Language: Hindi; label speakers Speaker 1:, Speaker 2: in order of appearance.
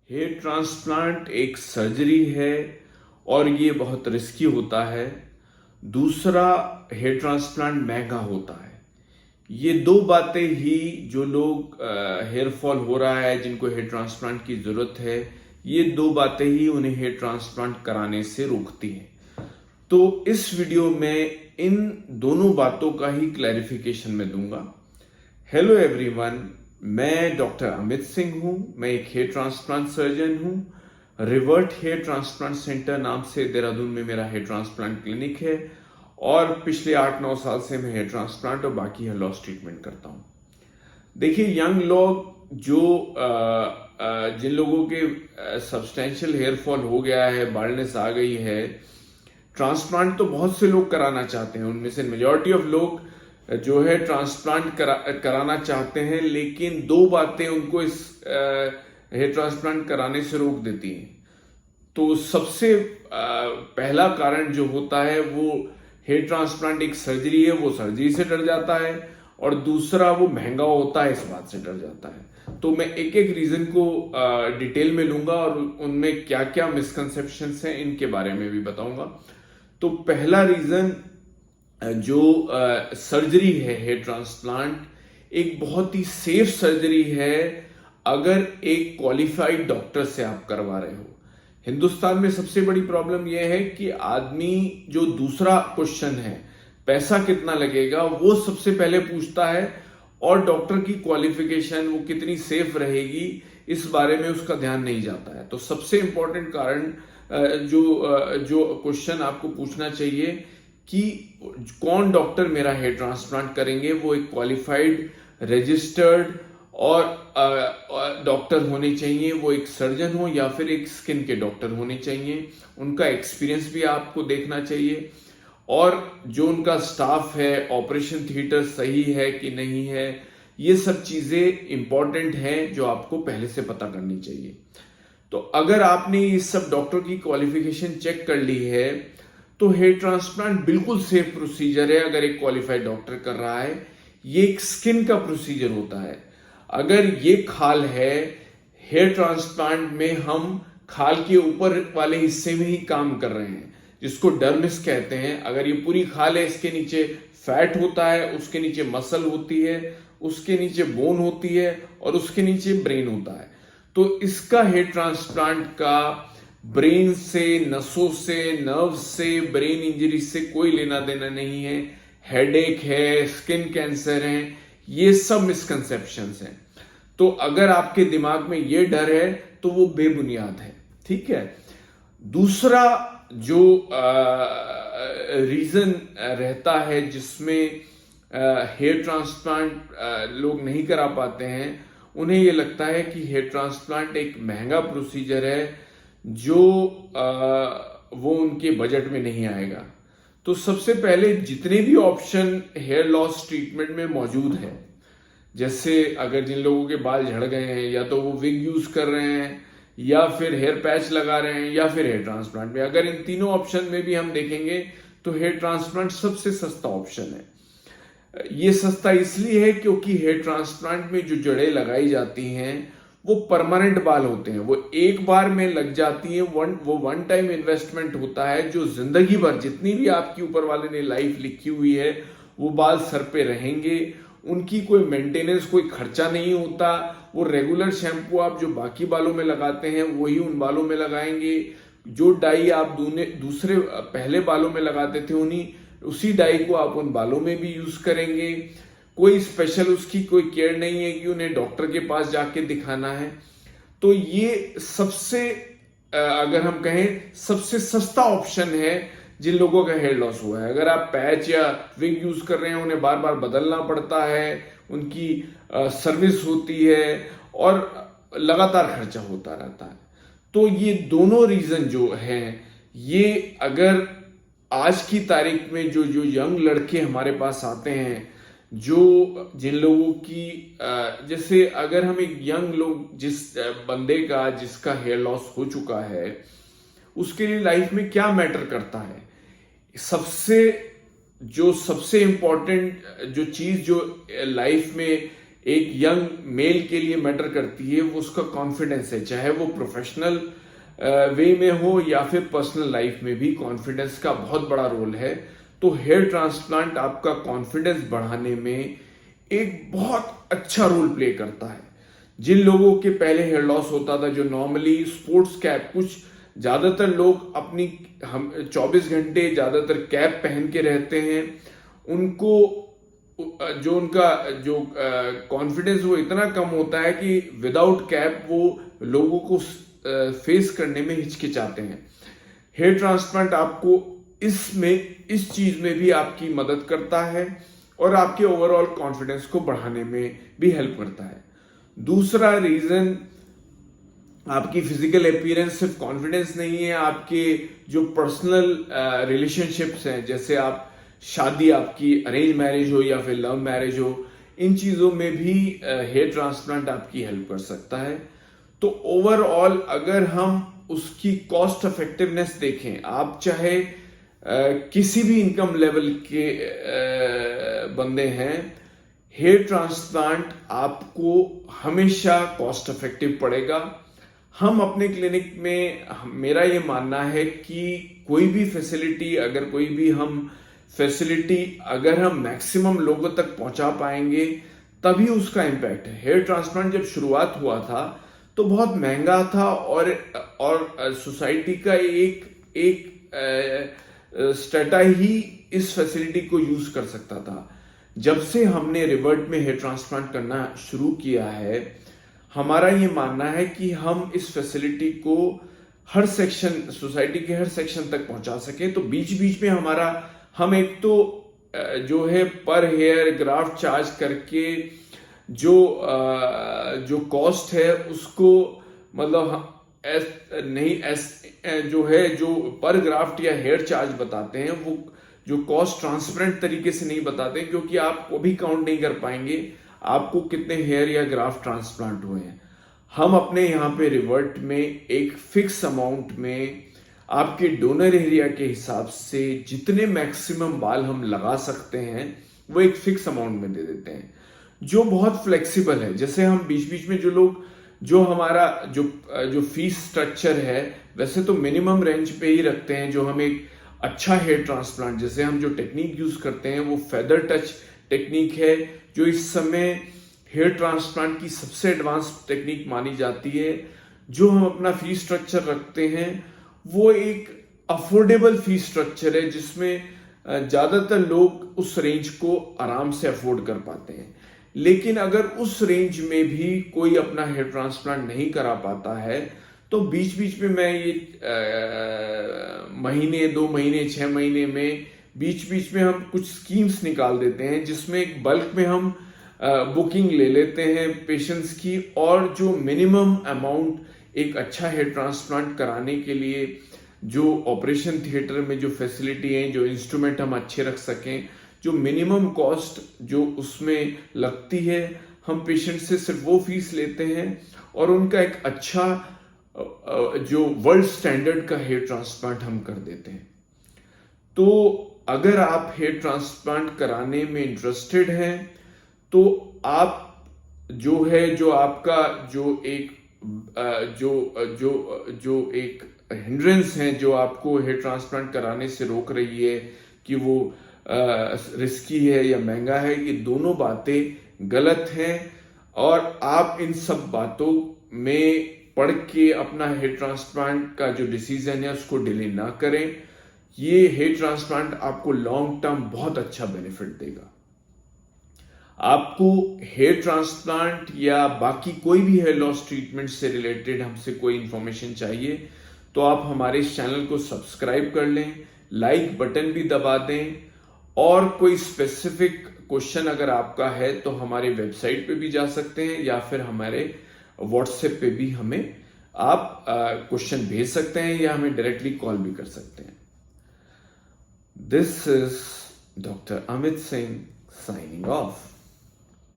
Speaker 1: हेयर ट्रांसप्लांट एक सर्जरी है और ये बहुत रिस्की होता है। दूसरा, हेयर ट्रांसप्लांट महंगा होता है। ये दो बातें ही जो लोग हेयर फॉल हो रहा है, जिनको हेयर ट्रांसप्लांट की जरूरत है, ये दो बातें ही उन्हें हेयर ट्रांसप्लांट कराने से रोकती हैं। तो इस वीडियो में इन दोनों बातों का ही क्लैरिफिकेशन मैं दूंगा। हेलो एवरीवन, मैं डॉक्टर अमित सिंह हूं। मैं एक हेयर ट्रांसप्लांट सर्जन हूं। रिवर्ट हेयर ट्रांसप्लांट सेंटर नाम से देहरादून में मेरा हेयर ट्रांसप्लांट क्लिनिक है और पिछले 8-9 साल से मैं हेयर ट्रांसप्लांट और बाकी हेयर लॉस ट्रीटमेंट करता हूं। देखिए, यंग लोग जो जिन लोगों के सब्सटेंशियल हेयर फॉल हो गया है, बाल्डनेस आ गई है, ट्रांसप्लांट तो बहुत से लोग कराना चाहते हैं। उनमें से मेजॉरिटी ऑफ लोग जो है ट्रांसप्लांट कराना चाहते हैं, लेकिन दो बातें उनको इस हेयर ट्रांसप्लांट कराने से रोक देती हैं। तो सबसे पहला कारण जो होता है वो हेयर ट्रांसप्लांट एक सर्जरी है, वो सर्जरी से डर जाता है, और दूसरा वो महंगा होता है, इस बात से डर जाता है। तो मैं एक एक रीजन को डिटेल में लूंगा और उनमें क्या क्या मिसकंसेप्शंस हैं इनके बारे में भी बताऊंगा। तो पहला रीजन जो सर्जरी है, हेयर ट्रांसप्लांट एक बहुत ही सेफ सर्जरी है अगर एक क्वालिफाइड डॉक्टर से आप करवा रहे हो। हिंदुस्तान में सबसे बड़ी प्रॉब्लम यह है कि आदमी जो दूसरा क्वेश्चन है, पैसा कितना लगेगा, वो सबसे पहले पूछता है, और डॉक्टर की क्वालिफिकेशन वो कितनी सेफ रहेगी इस बारे में उसका ध्यान नहीं जाता है। तो सबसे इंपॉर्टेंट कारण जो क्वेश्चन आपको पूछना चाहिए कि कौन डॉक्टर मेरा हेयर ट्रांसप्लांट करेंगे, वो एक क्वालिफाइड रजिस्टर्ड और डॉक्टर होने चाहिए। वो एक सर्जन हो या फिर एक स्किन के डॉक्टर होने चाहिए। उनका एक्सपीरियंस भी आपको देखना चाहिए, और जो उनका स्टाफ है, ऑपरेशन थिएटर सही है कि नहीं है, ये सब चीजें इंपॉर्टेंट हैं जो आपको पहले से पता करनी चाहिए। तो अगर आपने इस सब डॉक्टर की क्वालिफिकेशन चेक कर ली है, तो हेयर ट्रांसप्लांट बिल्कुल सेफ प्रोसीजर है अगर एक क्वालिफाइड डॉक्टर कर रहा है। ये एक स्किन का प्रोसीजर होता है। अगर ये खाल है, हेयर ट्रांसप्लांट में हम खाल के ऊपर वाले हिस्से में ही काम कर रहे हैं, जिसको डर्मिस कहते हैं। अगर ये पूरी खाल है, इसके नीचे फैट होता है, उसके नीचे मसल होती है, उसके नीचे बोन होती है, और उसके नीचे ब्रेन होता है। तो इसका हेयर ट्रांसप्लांट का ब्रेन से, नसों से, नर्व से, ब्रेन इंजरी से कोई लेना देना नहीं है। हेडेक है, स्किन कैंसर है, ये सब मिसकंसेप्शंस हैं। तो अगर आपके दिमाग में ये डर है तो वो बेबुनियाद है, ठीक है। दूसरा जो रीजन रहता है जिसमें हेयर ट्रांसप्लांट लोग नहीं करा पाते हैं, उन्हें ये लगता है कि हेयर ट्रांसप्लांट एक महंगा प्रोसीजर है जो वो उनके बजट में नहीं आएगा। तो सबसे पहले जितने भी ऑप्शन हेयर लॉस ट्रीटमेंट में मौजूद है, जैसे अगर जिन लोगों के बाल झड़ गए हैं, या तो वो विग यूज कर रहे हैं, या फिर हेयर पैच लगा रहे हैं, या फिर हेयर ट्रांसप्लांट में, अगर इन तीनों ऑप्शन में भी हम देखेंगे तो हेयर ट्रांसप्लांट सबसे सस्ता ऑप्शन है। ये सस्ता इसलिए है क्योंकि हेयर ट्रांसप्लांट में जो जड़ें लगाई जाती हैं वो परमानेंट बाल होते हैं, वो एक बार में लग जाती हैं। वो वन टाइम इन्वेस्टमेंट होता है जो जिंदगी भर, जितनी भी आपकी ऊपर वाले ने लाइफ लिखी हुई है, वो बाल सर पे रहेंगे। उनकी कोई मेंटेनेंस, कोई खर्चा नहीं होता। वो रेगुलर शैम्पू आप जो बाकी बालों में लगाते हैं वही उन बालों में लगाएंगे। जो डाई आप दूसरे पहले बालों में लगाते थे, उसी डाई को आप उन बालों में भी यूज करेंगे। कोई स्पेशल उसकी कोई केयर नहीं है कि उन्हें डॉक्टर के पास जाके दिखाना है। तो ये सबसे अगर हम कहें सबसे सस्ता ऑप्शन है जिन लोगों का हेयर लॉस हुआ है। अगर आप पैच या विग यूज कर रहे हैं, उन्हें बार बार बदलना पड़ता है, उनकी सर्विस होती है, और लगातार खर्चा होता रहता है। तो ये दोनों रीजन जो हैं, ये अगर आज की तारीख में जो जो यंग लड़के हमारे पास आते हैं, जिन लोगों की जैसे अगर हम एक यंग लोग, जिस बंदे का जिसका हेयर लॉस हो चुका है, उसके लिए लाइफ में क्या मैटर करता है, सबसे इंपॉर्टेंट जो चीज जो लाइफ में एक यंग मेल के लिए मैटर करती है वो उसका कॉन्फिडेंस है, चाहे वो प्रोफेशनल वे में हो या फिर पर्सनल लाइफ में भी कॉन्फिडेंस का बहुत बड़ा रोल है। तो हेयर ट्रांसप्लांट आपका कॉन्फिडेंस बढ़ाने में एक बहुत अच्छा रोल प्ले करता है। जिन लोगों के पहले हेयर लॉस होता था, जो नॉर्मली स्पोर्ट्स कैप, कुछ ज्यादातर लोग अपनी हम 24 घंटे ज्यादातर कैप पहन के रहते हैं, उनको जो उनका जो कॉन्फिडेंस वो इतना कम होता है कि विदाउट कैप वो लोगों को फेस करने में हिचकिचाते हैं। हेयर ट्रांसप्लांट आपको इस चीज में भी आपकी मदद करता है और आपके ओवरऑल कॉन्फिडेंस को बढ़ाने में भी हेल्प करता है। दूसरा रीजन, आपकी फिजिकल अपीयरेंस सिर्फ कॉन्फिडेंस नहीं है, आपके जो पर्सनल रिलेशनशिप्स हैं, जैसे आप शादी आपकी अरेंज मैरिज हो या फिर लव मैरिज हो, इन चीजों में भी हेयर ट्रांसप्लांट आपकी हेल्प कर सकता है। तो ओवरऑल अगर हम उसकी कॉस्ट इफेक्टिवनेस देखें, आप चाहे किसी भी इनकम लेवल के बंदे हैं, हेयर ट्रांसप्लांट आपको हमेशा कॉस्ट इफेक्टिव पड़ेगा। हम अपने क्लिनिक में, मेरा ये मानना है कि कोई भी फैसिलिटी अगर हम मैक्सिमम लोगों तक पहुंचा पाएंगे तभी उसका इम्पैक्ट है। हेयर ट्रांसप्लांट जब शुरुआत हुआ था तो बहुत महंगा था और सोसाइटी का एक स्टेटा ही इस फैसिलिटी को यूज कर सकता था। जब से हमने रिवर्ट में हेयर ट्रांसप्लांट करना शुरू किया है, हमारा ये मानना है कि हम इस फैसिलिटी को हर सेक्शन, सोसाइटी के हर सेक्शन तक पहुंचा सके। तो बीच बीच में हम एक तो जो है पर हेयर ग्राफ्ट चार्ज करके जो कॉस्ट है उसको, जो पर ग्राफ्ट या हेयर चार्ज बताते हैं, वो जो कॉस्ट ट्रांसपेरेंट तरीके से नहीं बताते, क्योंकि आप वो भी काउंट नहीं कर पाएंगे आपको कितने हेयर या ग्राफ्ट ट्रांसप्लांट हुए हैं। हम अपने यहाँ पे रिवर्ट में एक फिक्स अमाउंट में आपके डोनर एरिया के हिसाब से जितने मैक्सिमम बाल हम लगा सकते हैं वो एक फिक्स अमाउंट में दे देते हैं, जो बहुत फ्लेक्सिबल है। जैसे हम बीच बीच में जो हमारा जो फीस स्ट्रक्चर है, वैसे तो मिनिमम रेंज पे ही रखते हैं। जो हम एक अच्छा हेयर ट्रांसप्लांट, जैसे हम जो टेक्निक यूज करते हैं वो फेदर टच टेक्निक है, जो इस समय हेयर ट्रांसप्लांट की सबसे एडवांस टेक्निक मानी जाती है। जो हम अपना फी स्ट्रक्चर रखते हैं वो एक अफोर्डेबल फी स्ट्रक्चर है, जिसमें ज्यादातर लोग उस रेंज को आराम से अफोर्ड कर पाते हैं। लेकिन अगर उस रेंज में भी कोई अपना हेयर ट्रांसप्लांट नहीं करा पाता है तो बीच बीच में मैं ये महीने, 2 महीने, 6 महीने में बीच बीच में हम कुछ स्कीम्स निकाल देते हैं, जिसमें एक बल्क में हम बुकिंग ले लेते हैं पेशेंट्स की, और जो मिनिमम अमाउंट एक अच्छा हेयर ट्रांसप्लांट कराने के लिए, जो ऑपरेशन थिएटर में जो फैसिलिटी है, जो इंस्ट्रूमेंट हम अच्छे रख सकें, जो मिनिमम कॉस्ट जो उसमें लगती है, हम पेशेंट से सिर्फ वो फीस लेते हैं और उनका एक अच्छा जो वर्ल्ड स्टैंडर्ड का हेयर ट्रांसप्लांट हम कर देते हैं। तो अगर आप हेयर ट्रांसप्लांट कराने में इंटरेस्टेड हैं तो आप जो आपका जो एक हिंड्रेंस है जो आपको हेयर ट्रांसप्लांट कराने से रोक रही है, कि वो रिस्की है या महंगा है, ये दोनों बातें गलत हैं। और आप इन सब बातों में पढ़ के अपना हेयर ट्रांसप्लांट का जो डिसीजन है उसको डिले ना करें। ये हेयर ट्रांसप्लांट आपको लॉन्ग टर्म बहुत अच्छा बेनिफिट देगा। आपको हेयर ट्रांसप्लांट या बाकी कोई भी हेयर लॉस ट्रीटमेंट से रिलेटेड हमसे कोई इंफॉर्मेशन चाहिए तो आप हमारे इस चैनल को सब्सक्राइब कर लें, लाइक बटन भी दबा दें, और कोई स्पेसिफिक क्वेश्चन अगर आपका है तो हमारे वेबसाइट पे भी जा सकते हैं या फिर हमारे व्हाट्सएप पे भी हमें आप क्वेश्चन भेज सकते हैं या हमें डायरेक्टली कॉल भी कर सकते हैं। This is doctor Amit Singh signing off.